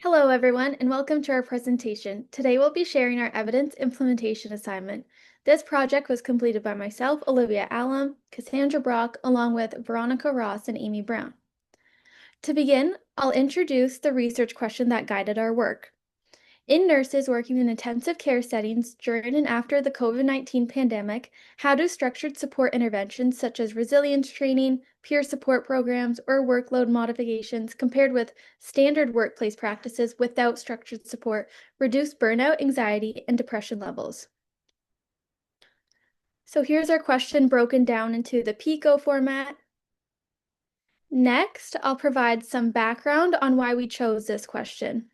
Hello, everyone, and welcome to our presentation. Today we'll be sharing our evidence implementation assignment. This project was completed by myself, Olivia Allam, Cassandra Brock, along with Veronica Ross and Amy Brown. To begin, I'll introduce the research question that guided our work. In nurses working in intensive care settings during and after the COVID-19 pandemic, how do structured support interventions such as resilience training, peer support programs, or workload modifications compared with standard workplace practices without structured support reduce burnout, anxiety, and depression levels? So here's our question broken down into the PICO format. Next, I'll provide some background on why we chose this question.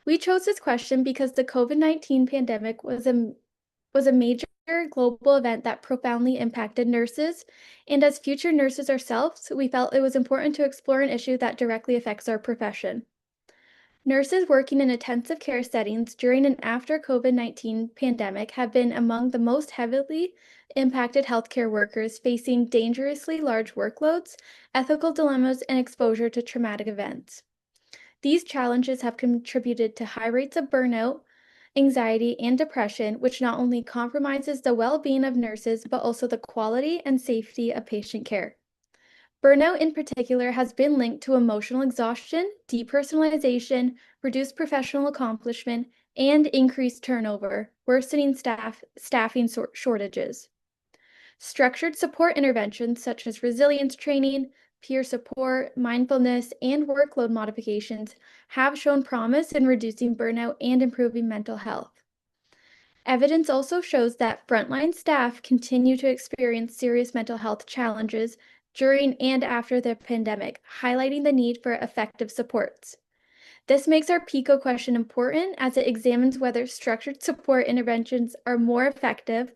We chose this question because the COVID-19 pandemic was a major global event that profoundly impacted nurses, and as future nurses ourselves, we felt it was important to explore an issue that directly affects our profession. Nurses working in intensive care settings during and after COVID-19 pandemic have been among the most heavily impacted healthcare workers facing dangerously large workloads, ethical dilemmas, and exposure to traumatic events. These challenges have contributed to high rates of burnout, anxiety, and depression, which not only compromises the well-being of nurses, but also the quality and safety of patient care. Burnout in particular has been linked to emotional exhaustion, depersonalization, reduced professional accomplishment, and increased turnover, worsening staffing shortages. Structured support interventions such as resilience training, peer support, mindfulness, and workload modifications have shown promise in reducing burnout and improving mental health. Evidence also shows that frontline staff continue to experience serious mental health challenges during and after the pandemic, highlighting the need for effective supports. This makes our PICO question important as it examines whether structured support interventions are more effective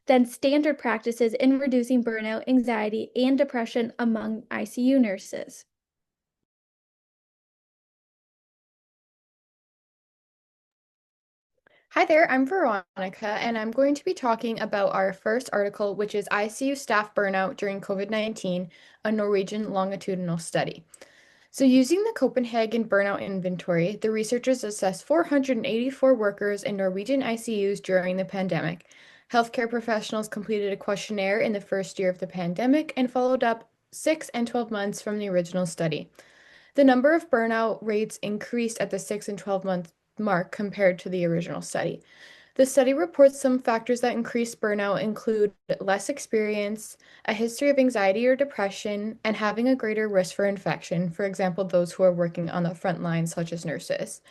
than standard practices in reducing burnout, anxiety, and depression among ICU nurses. Hi there, I'm Veronica, and I'm going to be talking about our first article, which is ICU staff burnout during COVID-19, a Norwegian longitudinal study. So, using the Copenhagen Burnout Inventory, the researchers assessed 484 workers in Norwegian ICUs during the pandemic. Healthcare professionals completed a questionnaire in the first year of the pandemic and followed up 6 and 12 months from the original study. The number of burnout rates increased at the 6 and 12-month mark compared to the original study. The study reports some factors that increase burnout include less experience, a history of anxiety or depression, and having a greater risk for infection, for example, those who are working on the front lines, such as nurses.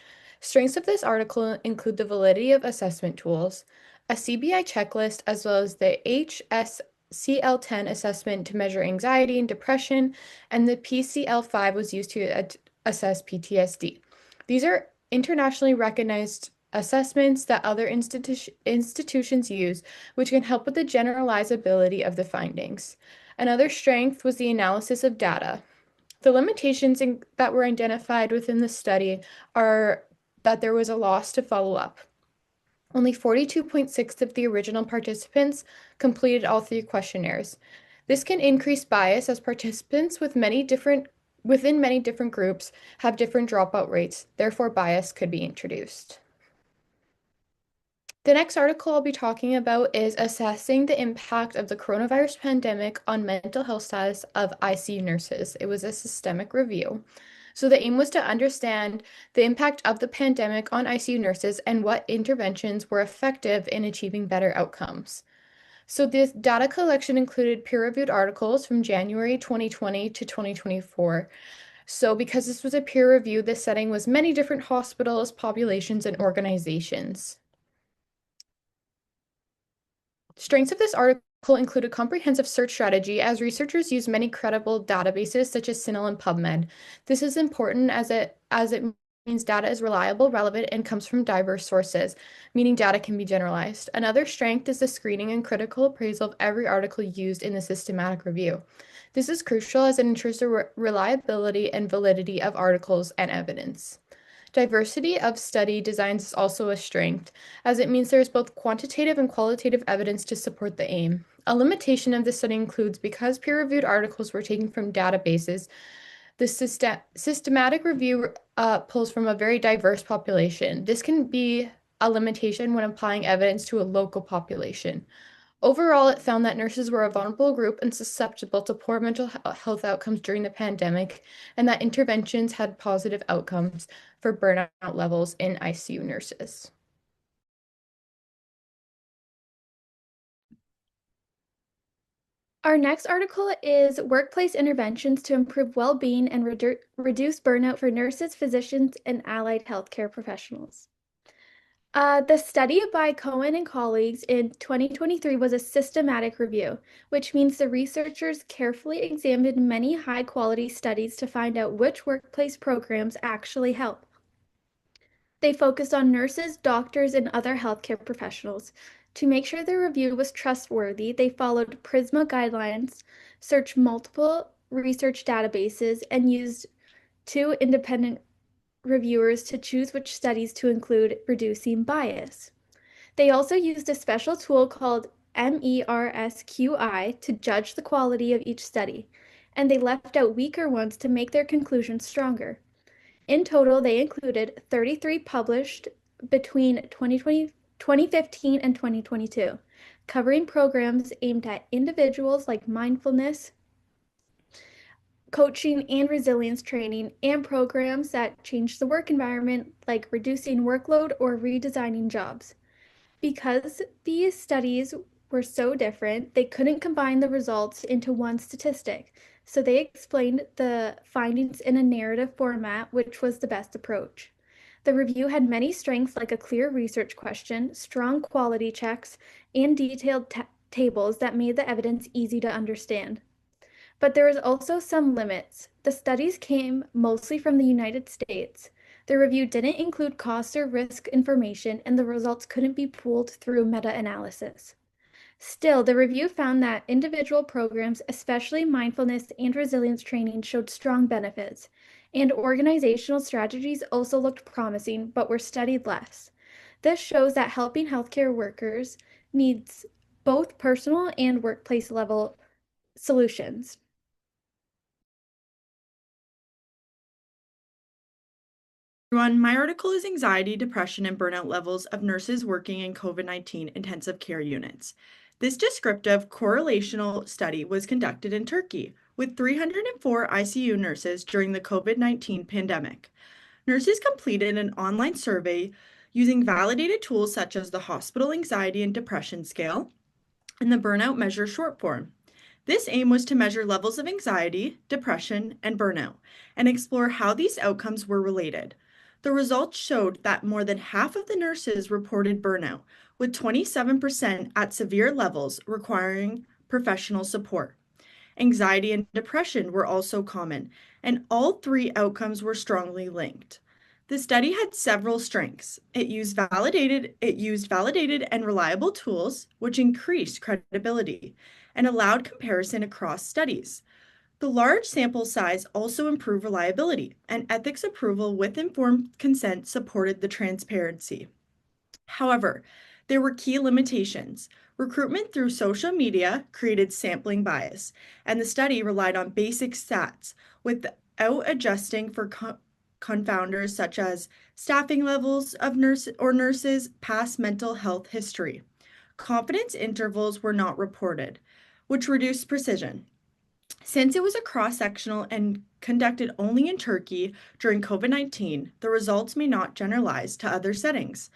Strengths of this article include the validity of assessment tools, a CBI checklist, as well as the HSCL10 assessment to measure anxiety and depression, and the PCL5 was used to assess PTSD. These are internationally recognized assessments that other institutions use, which can help with the generalizability of the findings. Another strength was the analysis of data. The limitations that were identified within the study are that there was a loss to follow up. Only 42.6 of the original participants completed all three questionnaires. This can increase bias as participants within many different groups have different dropout rates, therefore bias could be introduced. The next article I'll be talking about is assessing the impact of the coronavirus pandemic on mental health status of ICU nurses. It was a systemic review. So the aim was to understand the impact of the pandemic on ICU nurses and what interventions were effective in achieving better outcomes. So this data collection included peer-reviewed articles from January 2020 to 2024. So because this was a peer review, this setting was many different hospitals, populations, and organizations. Strengths of this article include a comprehensive search strategy as researchers use many credible databases such as CINAHL and PubMed. This is important as it means data is reliable, relevant, and comes from diverse sources, meaning data can be generalized. Another strength is the screening and critical appraisal of every article used in the systematic review. This is crucial as it ensures the reliability and validity of articles and evidence. Diversity of study designs is also a strength, as it means there is both quantitative and qualitative evidence to support the aim. A limitation of this study includes because peer-reviewed articles were taken from databases, The systematic review pulls from a very diverse population. This can be a limitation when applying evidence to a local population. Overall, it found that nurses were a vulnerable group and susceptible to poor mental health outcomes during the pandemic, and that interventions had positive outcomes for burnout levels in ICU nurses. Our next article is Workplace Interventions to Improve Well-Being and Reduce Burnout for Nurses, Physicians, and Allied Healthcare Professionals. The study by Cohen and colleagues in 2023 was a systematic review, which means the researchers carefully examined many high-quality studies to find out which workplace programs actually help. They focused on nurses, doctors, and other healthcare professionals. To make sure the review was trustworthy, they followed PRISMA guidelines, searched multiple research databases, and used two independent reviewers to choose which studies to include, reducing bias. They also used a special tool called MERSQI to judge the quality of each study, and they left out weaker ones to make their conclusions stronger. In total, they included 33 published between 2015 and 2022, covering programs aimed at individuals like mindfulness, coaching, and resilience training, and programs that change the work environment, like reducing workload or redesigning jobs. Because these studies were so different, they couldn't combine the results into one statistic. So they explained the findings in a narrative format, which was the best approach. The review had many strengths like a clear research question, strong quality checks, and detailed tables that made the evidence easy to understand. But there was also some limits. The studies came mostly from the United States. The review didn't include cost or risk information, and the results couldn't be pooled through meta-analysis. Still, the review found that individual programs, especially mindfulness and resilience training, showed strong benefits, and organizational strategies also looked promising but were studied less. This shows that helping healthcare workers needs both personal and workplace level solutions. Everyone, my article is Anxiety, Depression, and Burnout Levels of Nurses Working in COVID-19 Intensive Care Units. This descriptive correlational study was conducted in Turkey with 304 ICU nurses during the COVID-19 pandemic. Nurses completed an online survey using validated tools such as the Hospital Anxiety and Depression Scale and the Burnout Measure short form. This aim was to measure levels of anxiety, depression, and burnout, and explore how these outcomes were related. The results showed that more than half of the nurses reported burnout, with 27% at severe levels requiring professional support. Anxiety and depression were also common, and all three outcomes were strongly linked. The study had several strengths. It used validated and reliable tools, which increased credibility and allowed comparison across studies. The large sample size also improved reliability, and ethics approval with informed consent supported the transparency. However, there were key limitations. Recruitment through social media created sampling bias, and the study relied on basic stats without adjusting for confounders such as staffing levels of nurses' past mental health history. Confidence intervals were not reported, which reduced precision. Since it was a cross-sectional and conducted only in Turkey during COVID-19, the results may not generalize to other settings,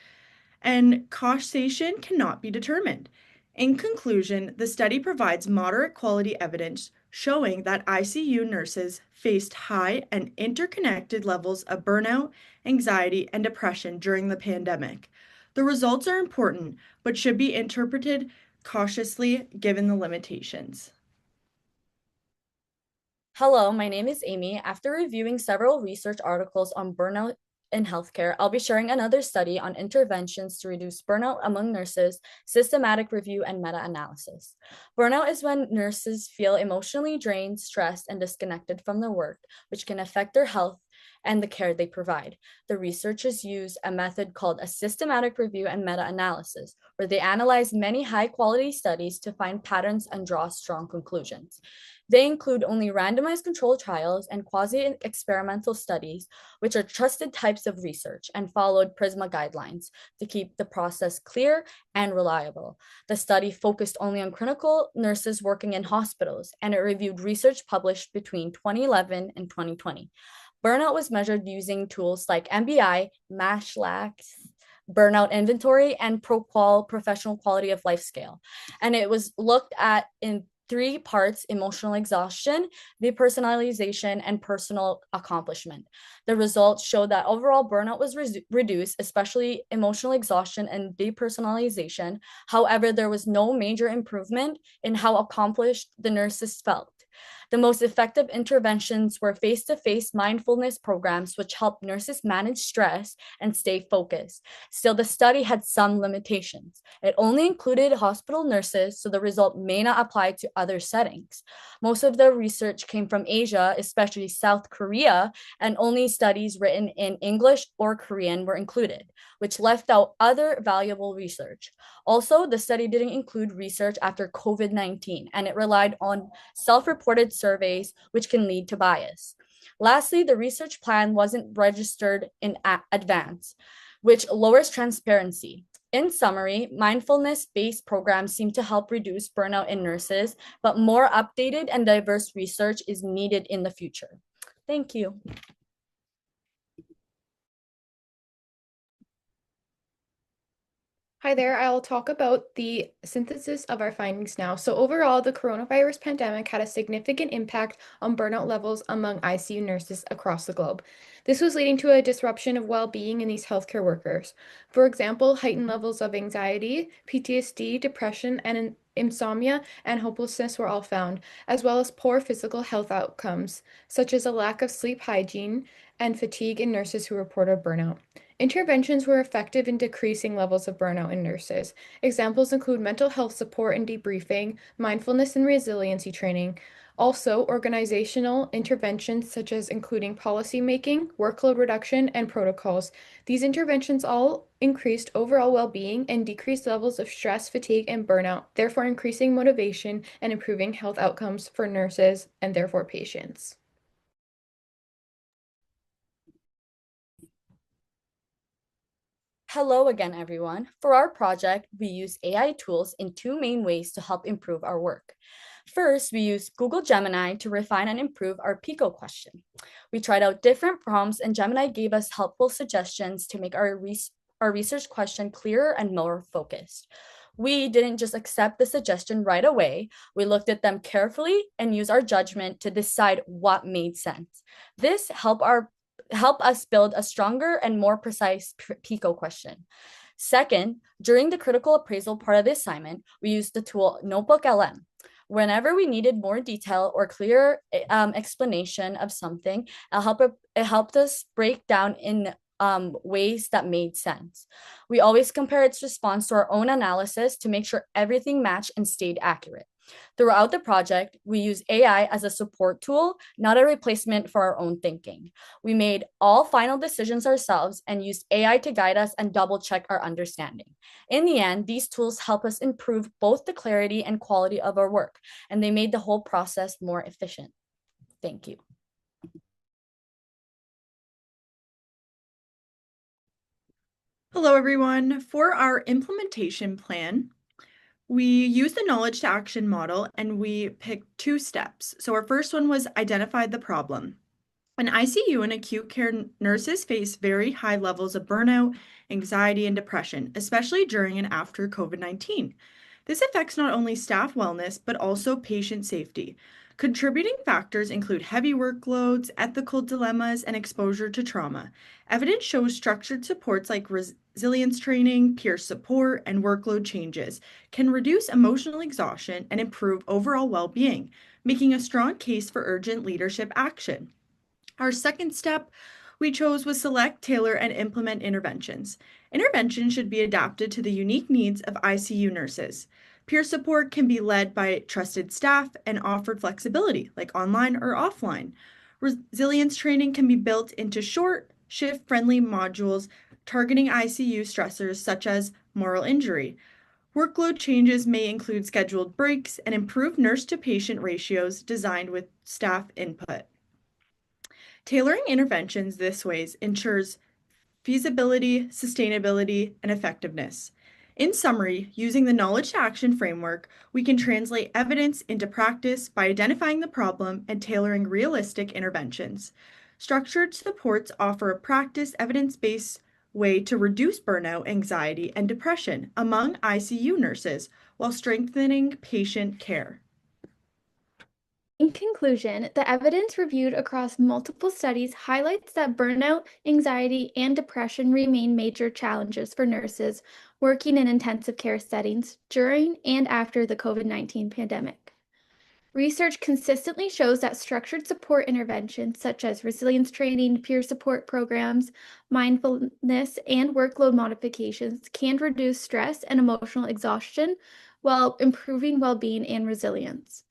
and causation cannot be determined. In conclusion, the study provides moderate quality evidence showing that ICU nurses faced high and interconnected levels of burnout, anxiety, and depression during the pandemic. The results are important, but should be interpreted cautiously given the limitations. Hello, my name is Amy. After reviewing several research articles on burnout in healthcare, I'll be sharing another study on interventions to reduce burnout among nurses, systematic review, and meta-analysis. Burnout is when nurses feel emotionally drained, stressed, and disconnected from their work, which can affect their health and the care they provide. The researchers use a method called a systematic review and meta-analysis, where they analyze many high-quality studies to find patterns and draw strong conclusions. They include only randomized controlled trials and quasi-experimental studies, which are trusted types of research and followed PRISMA guidelines to keep the process clear and reliable. The study focused only on clinical nurses working in hospitals, and it reviewed research published between 2011 and 2020. Burnout was measured using tools like MBI, MASHLAX, burnout inventory, and ProQual professional quality of life scale. And it was looked at in 3 parts: emotional exhaustion, depersonalization, and personal accomplishment. The results showed that overall burnout was reduced, especially emotional exhaustion and depersonalization. However, there was no major improvement in how accomplished the nurses felt. The most effective interventions were face-to-face mindfulness programs, which help nurses manage stress and stay focused. Still, the study had some limitations. It only included hospital nurses, so the result may not apply to other settings. Most of the research came from Asia, especially South Korea, and only studies written in English or Korean were included, which left out other valuable research. Also, the study didn't include research after COVID-19, and it relied on self-reported surveys, which can lead to bias. Lastly, the research plan wasn't registered in advance, which lowers transparency. In summary, mindfulness-based programs seem to help reduce burnout in nurses, but more updated and diverse research is needed in the future. Thank you. Hi there, I'll talk about the synthesis of our findings now. So overall, the coronavirus pandemic had a significant impact on burnout levels among ICU nurses across the globe. This was leading to a disruption of well-being in these healthcare workers. For example, heightened levels of anxiety, PTSD, depression, and insomnia and hopelessness were all found, as well as poor physical health outcomes, such as a lack of sleep hygiene and fatigue in nurses who reported burnout. Interventions were effective in decreasing levels of burnout in nurses. Examples include mental health support and debriefing, mindfulness and resiliency training. Also, organizational interventions such as including policy making, workload reduction, and protocols. These interventions all increased overall well-being and decreased levels of stress, fatigue, and burnout, therefore increasing motivation and improving health outcomes for nurses and therefore patients. Hello again, everyone. For our project, we use AI tools in 2 main ways to help improve our work. First, we used Google Gemini to refine and improve our PICO question. We tried out different prompts, and Gemini gave us helpful suggestions to make our research question clearer and more focused. We didn't just accept the suggestion right away. We looked at them carefully and used our judgment to decide what made sense. This helped us build a stronger and more precise PICO question. Second, during the critical appraisal part of the assignment, we used the tool Notebook LM. Whenever we needed more detail or clear explanation of something, it helped us break down in ways that made sense. We always compare its response to our own analysis to make sure everything matched and stayed accurate. Throughout the project, we use AI as a support tool, not a replacement for our own thinking. We made all final decisions ourselves and used AI to guide us and double-check our understanding. In the end, these tools help us improve both the clarity and quality of our work, and they made the whole process more efficient. Thank you. Hello, everyone. For our implementation plan, we used the knowledge to action model and we picked 2 steps. So our first one was identify the problem. In ICU and acute care, nurses face very high levels of burnout, anxiety, and depression, especially during and after COVID-19. This affects not only staff wellness, but also patient safety. Contributing factors include heavy workloads, ethical dilemmas, and exposure to trauma. Evidence shows structured supports like resilience training, peer support, and workload changes can reduce emotional exhaustion and improve overall well-being, making a strong case for urgent leadership action. Our second step we chose was select, tailor, and implement interventions. Interventions should be adapted to the unique needs of ICU nurses. Peer support can be led by trusted staff and offered flexibility, like online or offline. Resilience training can be built into short, shift-friendly modules targeting ICU stressors such as moral injury. Workload changes may include scheduled breaks and improved nurse-to-patient ratios designed with staff input. Tailoring interventions this way ensures feasibility, sustainability, and effectiveness. In summary, using the knowledge to action framework, we can translate evidence into practice by identifying the problem and tailoring realistic interventions. Structured supports offer a practice evidence-based way to reduce burnout, anxiety, and depression among ICU nurses while strengthening patient care. In conclusion, the evidence reviewed across multiple studies highlights that burnout, anxiety, and depression remain major challenges for nurses working in intensive care settings during and after the COVID-19 pandemic. Research consistently shows that structured support interventions such as resilience training, peer support programs, mindfulness, and workload modifications can reduce stress and emotional exhaustion while improving well-being and resilience.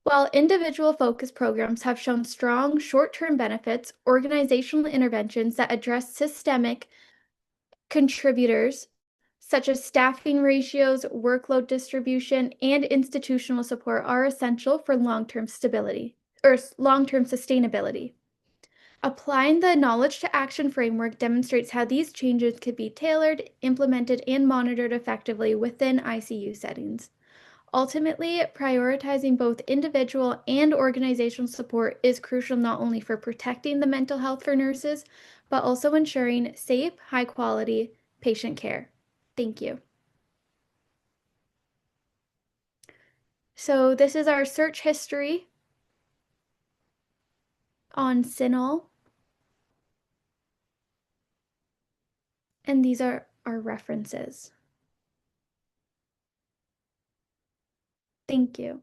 While individual focused programs have shown strong short-term benefits, organizational interventions that address systemic contributors such as staffing ratios, workload distribution, and institutional support are essential for long-term stability or long-term sustainability. Applying the knowledge to action framework demonstrates how these changes could be tailored, implemented, and monitored effectively within ICU settings. Ultimately, prioritizing both individual and organizational support is crucial not only for protecting the mental health for nurses, but also ensuring safe, high-quality patient care. Thank you. So this is our search history on CINAHL. And these are our references. Thank you.